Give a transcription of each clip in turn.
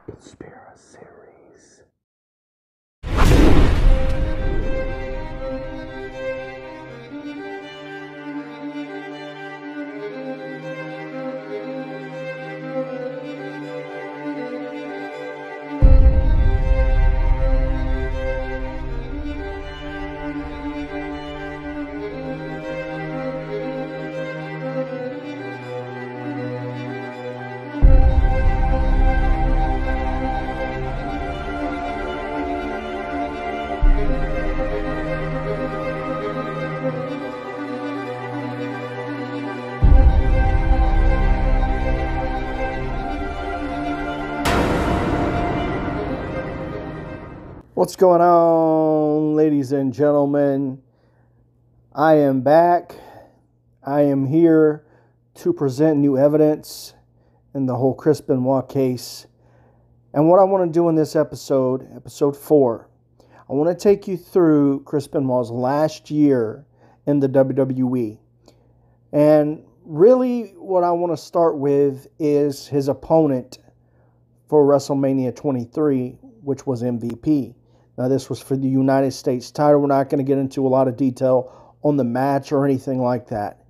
Con-Spira-Series. What's going on, ladies and gentlemen? I am back. I am here to present new evidence in the whole Chris Benoit case. And what I want to do in this episode, episode 4, I want to take you through Chris Benoit's last year in the WWE. And really what I want to start with is his opponent for WrestleMania 23, which was MVP. Now, this was for the United States title. We're not going to get into a lot of detail on the match or anything like that.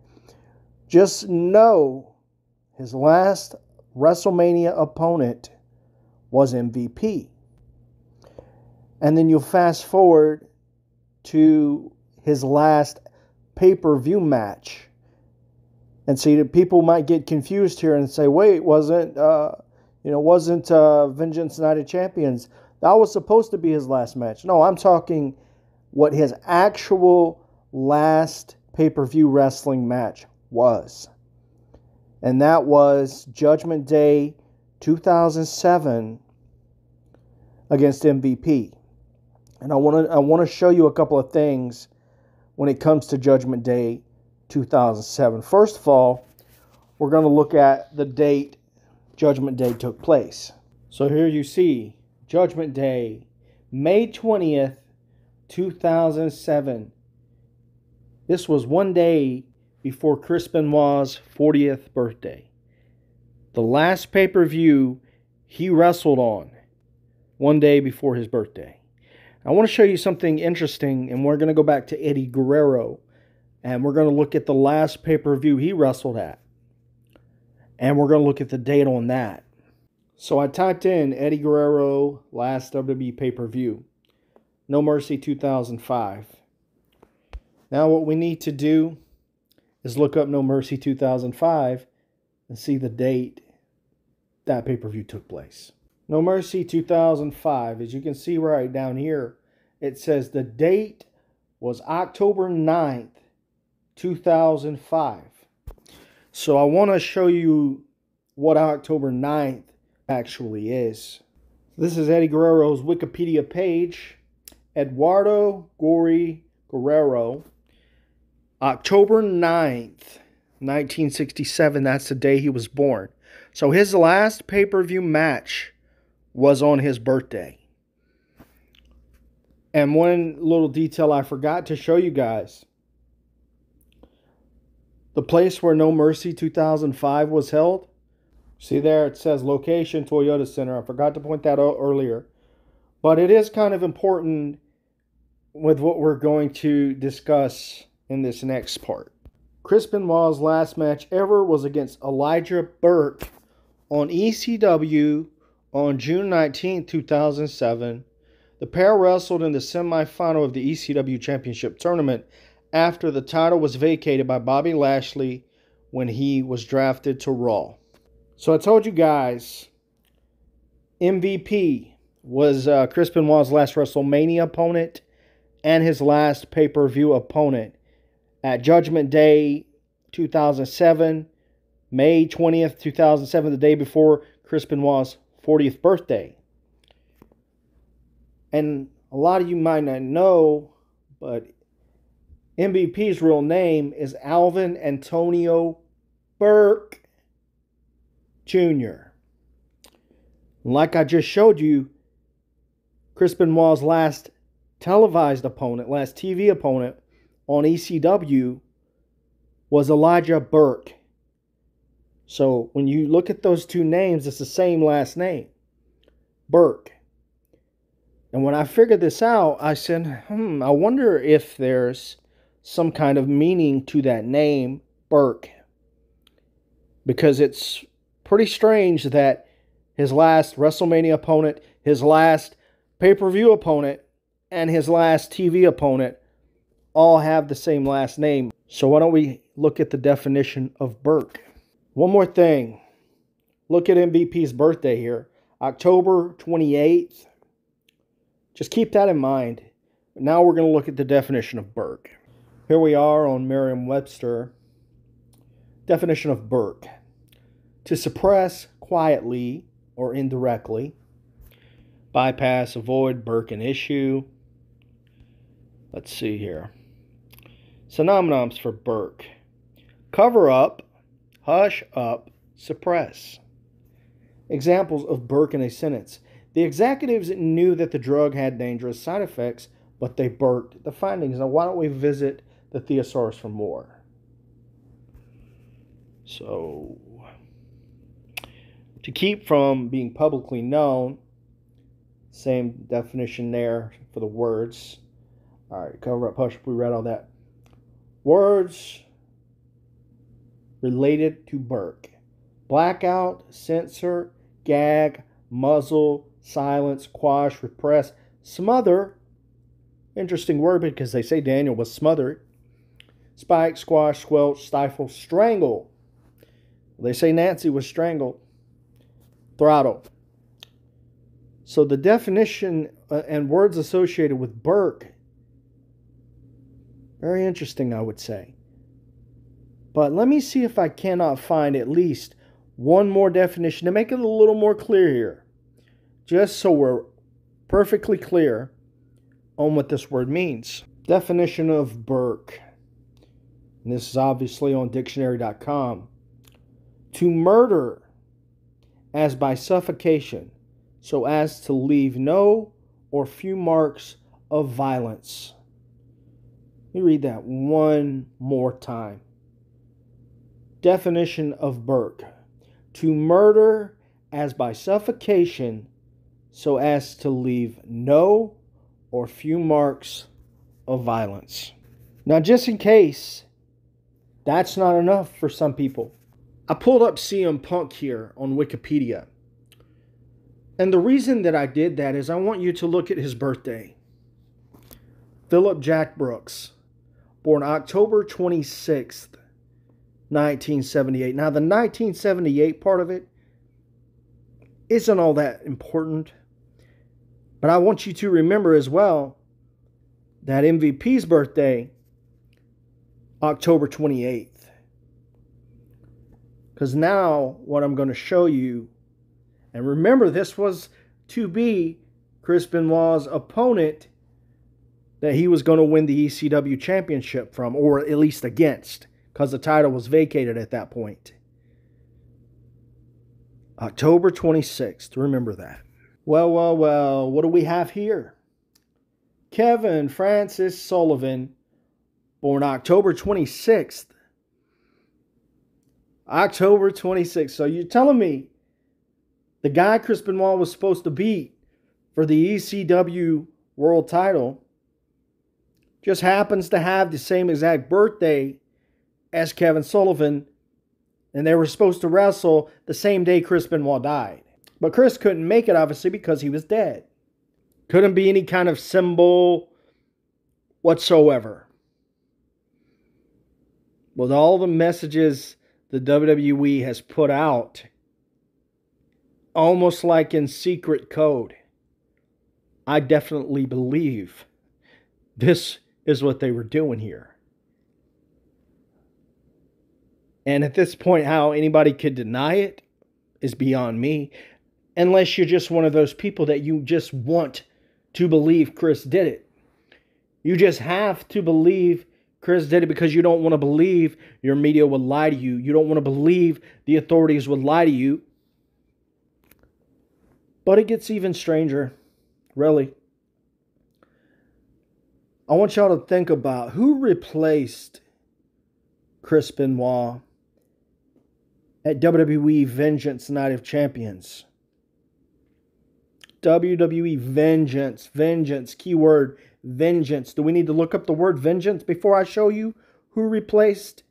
Just know his last WrestleMania opponent was MVP. And then you'll fast forward to his last pay-per-view match. And see, that people might get confused here and say, wait, wasn't Vengeance Night of Champions? That was supposed to be his last match. No, I'm talking what his actual last pay-per-view wrestling match was. And that was Judgment Day 2007 against MVP. And I want to show you a couple of things when it comes to Judgment Day 2007. First of all, we're going to look at the date Judgment Day took place. So here you see Judgment Day, May 20th, 2007. This was one day before Chris Benoit's 40th birthday. The last pay-per-view he wrestled on one day before his birthday. I want to show you something interesting, and we're going to go back to Eddie Guerrero, and we're going to look at the last pay-per-view he wrestled at. And we're going to look at the date on that. So I typed in Eddie Guerrero last WWE pay-per-view. No Mercy 2005. Now what we need to do is look up No Mercy 2005 and see the date that pay-per-view took place. No Mercy 2005. As you can see right down here, it says the date was October 9th, 2005. So I want to show you what October 9th actually is. This is Eddie Guerrero's Wikipedia page. Eduardo Gory Guerrero. October 9th, 1967. That's the day he was born. So his last pay-per-view match was on his birthday. And one little detail I forgot to show you guys. The place where No Mercy 2005 was held. See there, it says location Toyota Center. I forgot to point that out earlier. But it is kind of important with what we're going to discuss in this next part. Chris Benoit's last match ever was against Elijah Burke on ECW on June 19, 2007. The pair wrestled in the semifinal of the ECW Championship Tournament after the title was vacated by Bobby Lashley when he was drafted to Raw. So I told you guys, MVP was Chris Benoit's last WrestleMania opponent and his last pay-per-view opponent at Judgment Day 2007, May 20th, 2007, the day before Chris Benoit's 40th birthday. And a lot of you might not know, but MVP's real name is Alvin Antonio Burke Jr. Like I just showed you, Chris Benoit's last televised opponent, last TV opponent on ECW was Elijah Burke. So when you look at those two names, it's the same last name. Burke. And when I figured this out, I said, I wonder if there's some kind of meaning to that name, Burke. Because it's pretty strange that his last WrestleMania opponent, his last pay-per-view opponent, and his last TV opponent all have the same last name. So why don't we look at the definition of Burke? One more thing. Look at MVP's birthday here. October 28th. Just keep that in mind. Now we're going to look at the definition of Burke. Here we are on Merriam-Webster. Definition of Burke. To suppress quietly or indirectly. Bypass, avoid, Burke an issue. Let's see here. Synonyms for Burke. Cover up, hush up, suppress. Examples of Burke in a sentence. The executives knew that the drug had dangerous side effects, but they burked the findings. Now, why don't we visit the thesaurus for more? So, to keep from being publicly known, same definition there for the words. All right, cover up, hush up, we read all that. Words related to Burke. Blackout, censor, gag, muzzle, silence, quash, repress, smother. Interesting word because they say Daniel was smothered. Spike, squash, squelch, stifle, strangle. They say Nancy was strangled. Throttle. So the definition and words associated with Burke, very interesting, I would say. But let me see if I cannot find at least one more definition to make it a little more clear here. Just so we're perfectly clear on what this word means. Definition of Burke. And this is obviously on dictionary.com. To murder as by suffocation, so as to leave no or few marks of violence. Let me read that one more time. Definition of Burke. To murder as by suffocation, so as to leave no or few marks of violence. Now, just in case that's not enough for some people, I pulled up CM Punk here on Wikipedia. And the reason that I did that is I want you to look at his birthday. Philip Jack Brooks, born October 26th, 1978. Now, the 1978 part of it isn't all that important. But I want you to remember as well that MVP's birthday, October 28th. Because now what I'm going to show you, and remember this was to be Chris Benoit's opponent that he was going to win the ECW championship from, or at least against, because the title was vacated at that point. October 26th, remember that. Well, what do we have here? Kevin Francis Sullivan, born October 26th. October 26th. So you're telling me the guy Chris Benoit was supposed to beat for the ECW world title just happens to have the same exact birthday as Kevin Sullivan, and they were supposed to wrestle the same day Chris Benoit died. But Chris couldn't make it, obviously, because he was dead. Couldn't be any kind of symbol whatsoever. With all the messages the WWE has put out, almost like in secret code, I definitely believe this is what they were doing here. And at this point, how anybody could deny it is beyond me. Unless you're just one of those people that you just want to believe Chris did it. You just have to believe Chris did it because you don't want to believe your media would lie to you. You don't want to believe the authorities would lie to you. But it gets even stranger, really. I want y'all to think about who replaced Chris Benoit at WWE Vengeance Night of Champions. WWE Vengeance. Vengeance. Keyword vengeance. Do we need to look up the word vengeance before I show you who replaced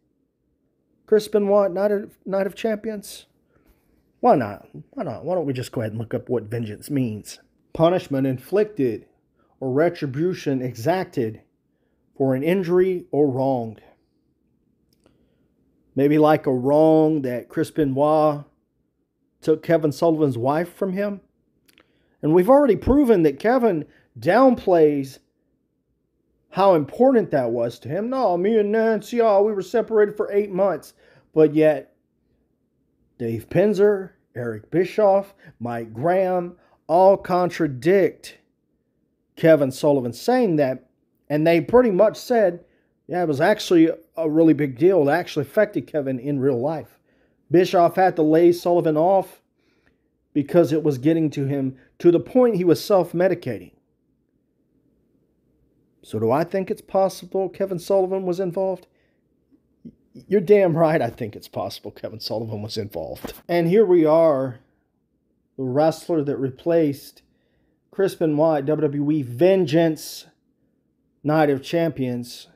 Chris Benoit, Night of Champions? Why not? Why not? Why don't we just go ahead and look up what vengeance means? Punishment inflicted or retribution exacted for an injury or wrong. Maybe like a wrong that Chris Benoit took Kevin Sullivan's wife from him. And we've already proven that Kevin downplays how important that was to him. No, me and Nancy, we were separated for 8 months. But yet, Dave Penzer, Eric Bischoff, Mike Graham all contradict Kevin Sullivan saying that. And they pretty much said, yeah, it was actually a really big deal. It actually affected Kevin in real life. Bischoff had to lay Sullivan off because it was getting to him to the point he was self-medicating. So do I think it's possible Kevin Sullivan was involved? You're damn right I think it's possible Kevin Sullivan was involved. And here we are, the wrestler that replaced Chris Benoit, WWE Vengeance, Night of Champions,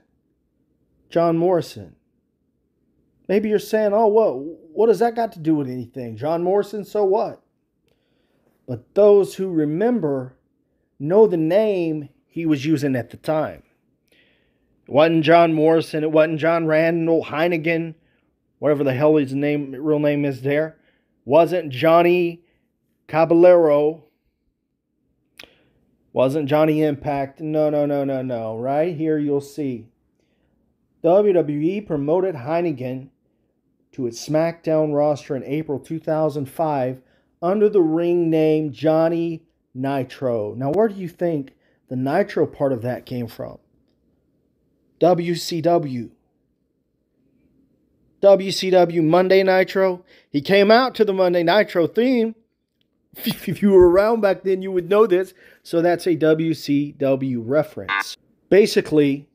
John Morrison. Maybe you're saying, oh, what does that got to do with anything? John Morrison, so what? But those who remember know the name he was using at the time. It wasn't John Morrison. It wasn't John Randall Heineken, whatever the hell his real name is there. Wasn't Johnny Caballero. Wasn't Johnny Impact. No. Right here you'll see. WWE promoted Heineken to its SmackDown roster in April 2005 under the ring name Johnny Nitro. Now, where do you think the Nitro part of that came from? WCW. WCW Monday Nitro. He came out to the Monday Nitro theme. If you were around back then, you would know this. So that's a WCW reference. Basically,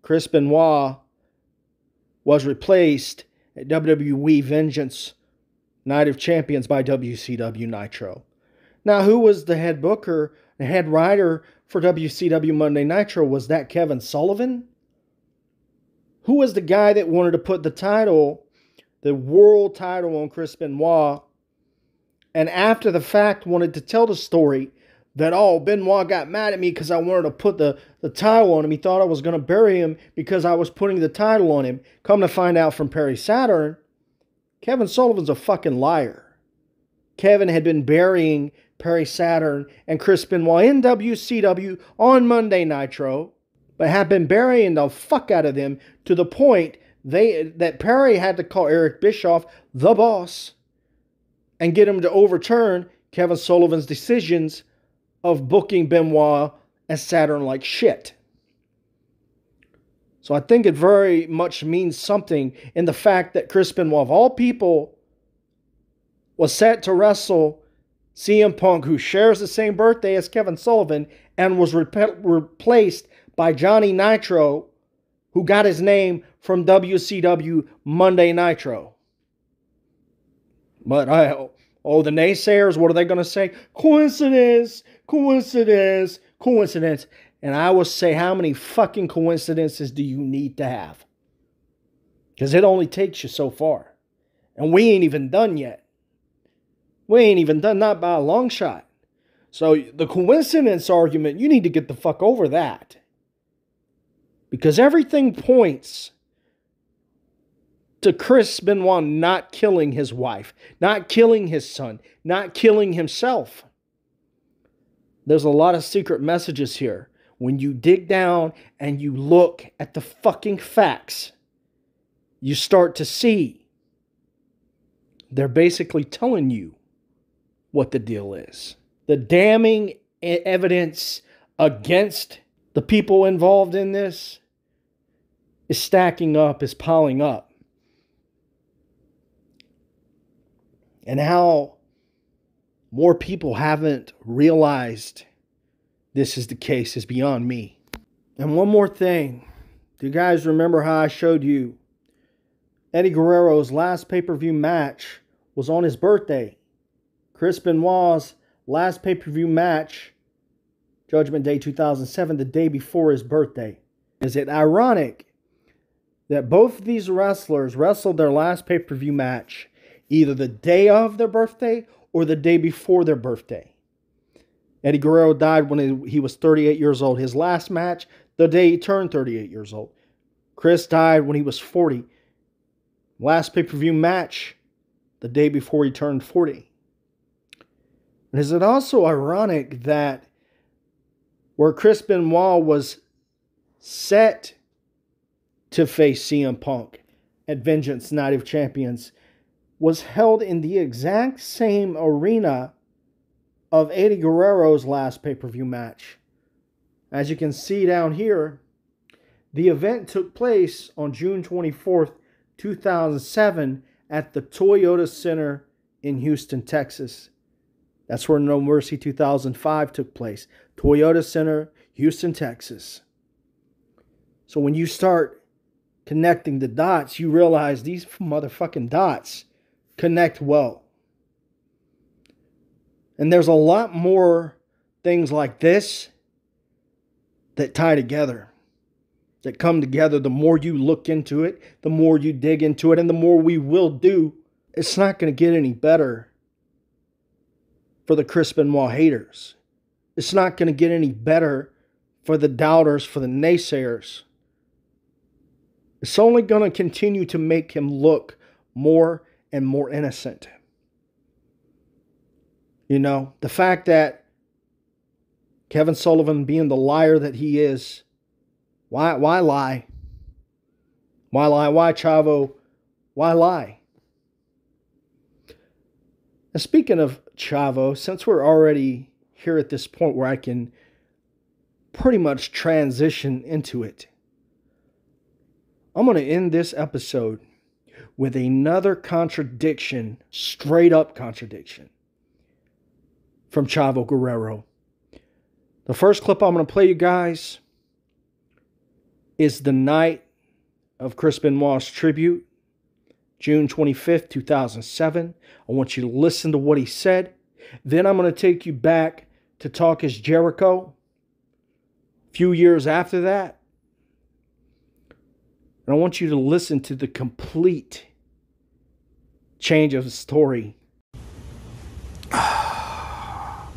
Chris Benoit was replaced at WWE Vengeance Night of Champions by WCW Nitro. Now, who was the head booker, the head writer for WCW Monday Nitro? Was that Kevin Sullivan? Who was the guy that wanted to put the title, the world title, on Chris Benoit, and after the fact wanted to tell the story that, oh, Benoit got mad at me because I wanted to put the title on him. He thought I was going to bury him because I was putting the title on him. Come to find out from Perry Saturn, Kevin Sullivan's a fucking liar. Kevin had been burying Perry Saturn and Chris Benoit in WCW on Monday Nitro, but had been burying the fuck out of them to the point that Perry had to call Eric Bischoff, the boss, and get him to overturn Kevin Sullivan's decisions of booking Benoit as Saturn like shit. So I think it very much means something in the fact that Chris Benoit, of all people, was set to wrestle CM Punk, who shares the same birthday as Kevin Sullivan, and was replaced by Johnny Nitro, who got his name from WCW Monday Nitro. But the naysayers, what are they going to say? Coincidence, coincidence, coincidence. And I will say, how many fucking coincidences do you need to have? Because it only takes you so far. And we ain't even done yet. We ain't even done, not by a long shot. So the coincidence argument, you need to get the fuck over that. Because everything points to Chris Benoit not killing his wife, not killing his son, not killing himself. There's a lot of secret messages here. When you dig down and you look at the fucking facts, you start to see they're basically telling you what the deal is. The damning evidence against the people involved in this is stacking up, is piling up. And how more people haven't realized this is the case is beyond me. And one more thing. Do you guys remember how I showed you Eddie Guerrero's last pay-per-view match was on his birthday? Chris Benoit's last pay-per-view match, Judgment Day 2007, the day before his birthday. Is it ironic that both of these wrestlers wrestled their last pay-per-view match either the day of their birthday or the day before their birthday? Eddie Guerrero died when he was 38 years old. His last match, the day he turned 38 years old. Chris died when he was 40. Last pay-per-view match, the day before he turned 40. And is it also ironic that where Chris Benoit was set to face CM Punk at Vengeance Night of Champions was held in the exact same arena of Eddie Guerrero's last pay-per-view match? As you can see down here, the event took place on June 24th, 2007 at the Toyota Center in Houston, Texas. That's where No Mercy 2005 took place. Toyota Center, Houston, Texas. So when you start connecting the dots, you realize these motherfucking dots connect well. And there's a lot more things like this that tie together, that come together. The more you look into it, the more you dig into it, and the more we will do, it's not going to get any better for the Chris Benoit haters. It's not going to get any better for the doubters, for the naysayers. It's only going to continue to make him look more and more innocent. You know, the fact that Kevin Sullivan, being the liar that he is, why lie? Why lie? Why, Chavo? Why lie? And speaking of Chavo, since we're already here at this point where I can pretty much transition into it, I'm going to end this episode with another contradiction, straight up contradiction, from Chavo Guerrero. The first clip I'm going to play you guys is the night of Chris Benoit's tribute, June 25th, 2007. I want you to listen to what he said. Then I'm going to take you back to Talk Is Jericho a few years after that. And I want you to listen to the complete change of the story. I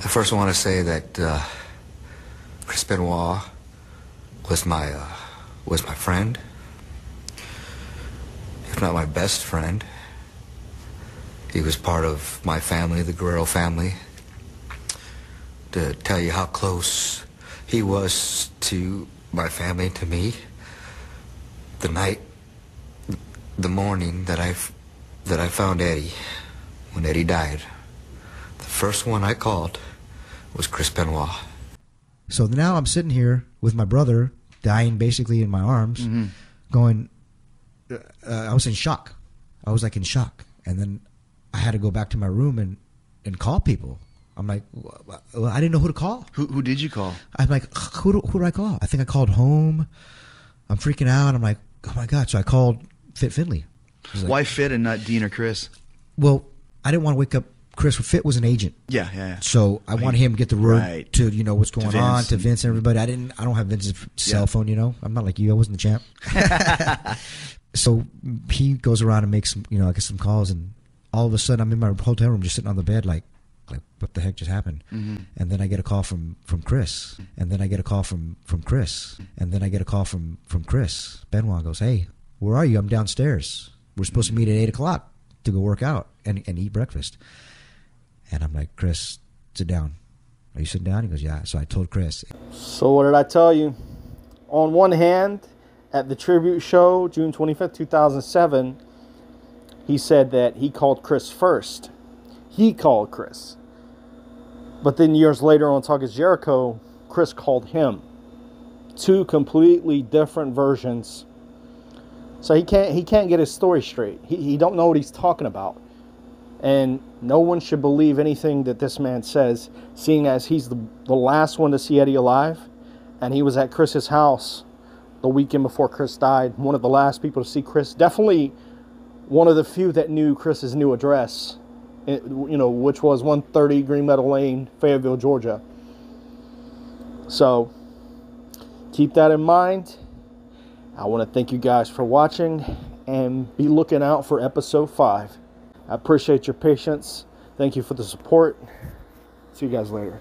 first want to say that Chris Benoit was my friend, if not my best friend. He was part of my family, the Guerrero family. To tell you how close he was to my family, to me, the morning that I found Eddie, when Eddie died, the first one I called was Chris Benoit. So now I'm sitting here with my brother dying basically in my arms, going, I was in shock. I was like in shock. And then I had to go back to my room and call people. I'm like, well, I didn't know who to call. Who did you call? I'm like, who do I call? I think I called home. I'm freaking out. I'm like, oh my God. So I called Fit Finley. Like, why Fit and not Dean or Chris? Well, I didn't want to wake up Chris. Fit was an agent. Yeah. So I wanted him to get the word to, what's going on, to Vince and everybody. I don't have Vince's cell phone, I'm not like you. I wasn't the champ. So he goes around and makes some, I get some calls, and all of a sudden I'm in my hotel room just sitting on the bed like what the heck just happened? And then I get a call from Chris. And then I get a call from Chris. And then I get a call from Chris. Benoit goes, hey, where are you? I'm downstairs. We're supposed to meet at 8 o'clock to go work out and eat breakfast. And I'm like, Chris, sit down. Are you sitting down? He goes, yeah. So I told Chris. So what did I tell you? On one hand, at the tribute show, June 25th, 2007, he said that he called Chris first. He called Chris. But then years later on Talk Is Jericho, Chris called him. Two completely different versions. So he can't get his story straight. He don't know what he's talking about. And no one should believe anything that this man says, seeing as he's the last one to see Eddie alive. And he was at Chris's house the weekend before Chris died. One of the last people to see Chris. Definitely one of the few that knew Chris's new address. which was 130 Green Meadow Lane, Fayetteville, Georgia. So keep that in mind. I want to thank you guys for watching, and be looking out for episode 5. I appreciate your patience. Thank you for the support. See you guys later.